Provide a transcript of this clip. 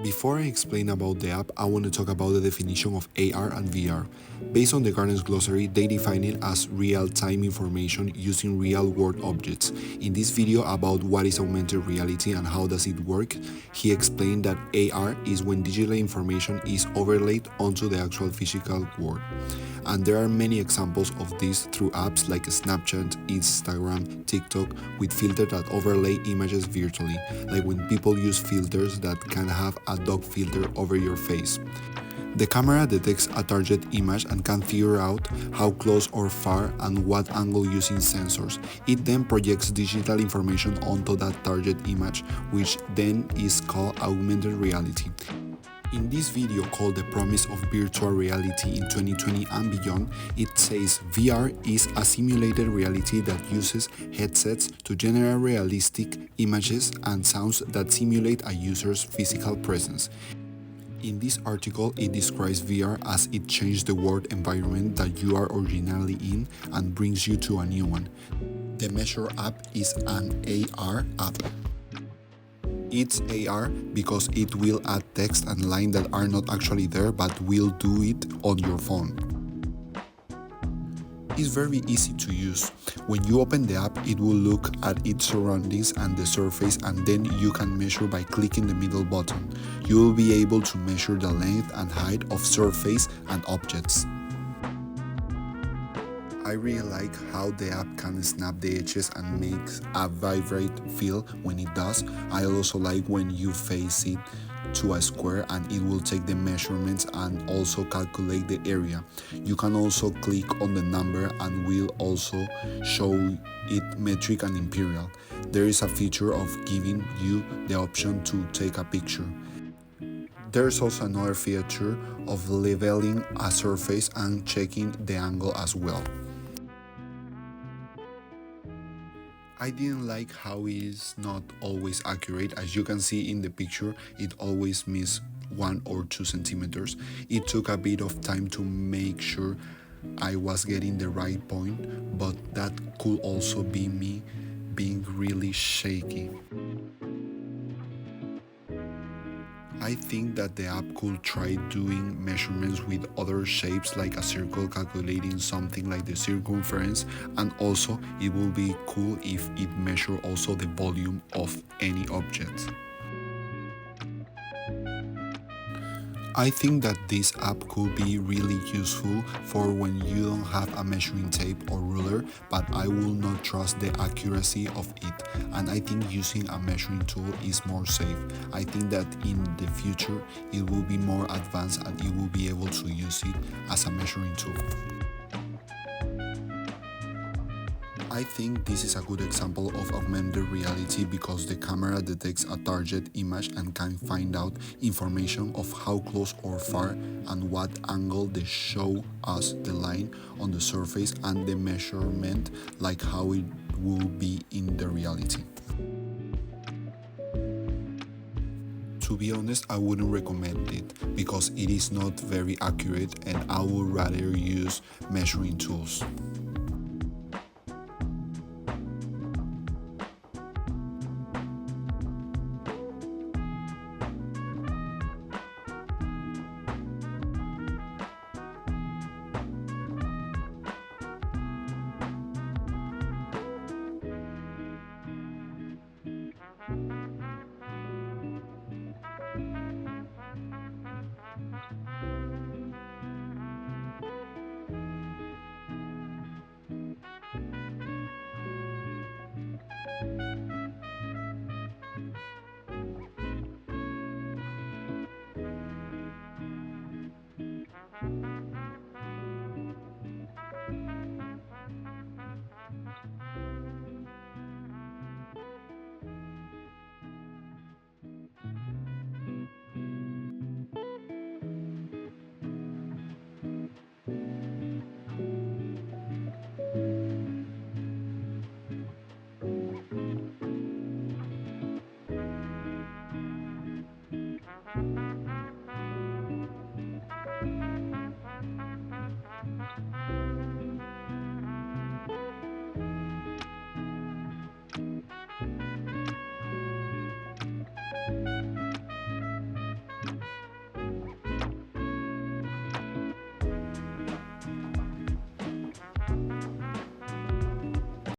Before I explain about the app, I want to talk about the definition of AR and VR. Based on the Garden's glossary, they define it as real-time information using real-world objects. In this video about what is augmented reality and how does it work, he explained that AR is when digital information is overlaid onto the actual physical world. And there are many examples of this through apps like Snapchat, Instagram, TikTok, with filters that overlay images virtually, like when people use filters that can have a dog filter over your face. The camera detects a target image and can figure out how close or far and what angle using sensors. It then projects digital information onto that target image, which then is called augmented reality. In this video called The Promise of Virtual Reality in 2020 and Beyond, it says VR is a simulated reality that uses headsets to generate realistic images and sounds that simulate a user's physical presence. In this article, it describes VR as it changed the world environment that you are originally in and brings you to a new one. The Measure app is an AR app. It's AR because it will add text and lines that are not actually there but will do it on your phone. It's very easy to use. When you open the app, it will look at its surroundings and the surface, and then you can measure by clicking the middle button. You will be able to measure the length and height of surface and objects. I really like how the app can snap the edges and makes a vibrate feel when it does. I also like when you face it to a square and it will take the measurements and also calculate the area. You can also click on the number and will also show it metric and imperial. There is a feature of giving you the option to take a picture. There's also another feature of leveling a surface and checking the angle as well. I didn't like how it is not always accurate. As you can see in the picture, it always misses 1 or 2 centimeters. It took a bit of time to make sure I was getting the right point, but that could also be me being really shaky. I think that the app could try doing measurements with other shapes like a circle, calculating something like the circumference, and also it will be cool if it measures also the volume of any object. I think that this app could be really useful for when you don't have a measuring tape or ruler, but I will not trust the accuracy of it, and I think using a measuring tool is more safe. I think that in the future it will be more advanced and it will be able to use it as a measuring tool. I think this is a good example of augmented reality because the camera detects a target image and can find out information of how close or far and what angle they show us the line on the surface and the measurement like how it will be in the reality. To be honest, I wouldn't recommend it because it is not very accurate and I would rather use measuring tools.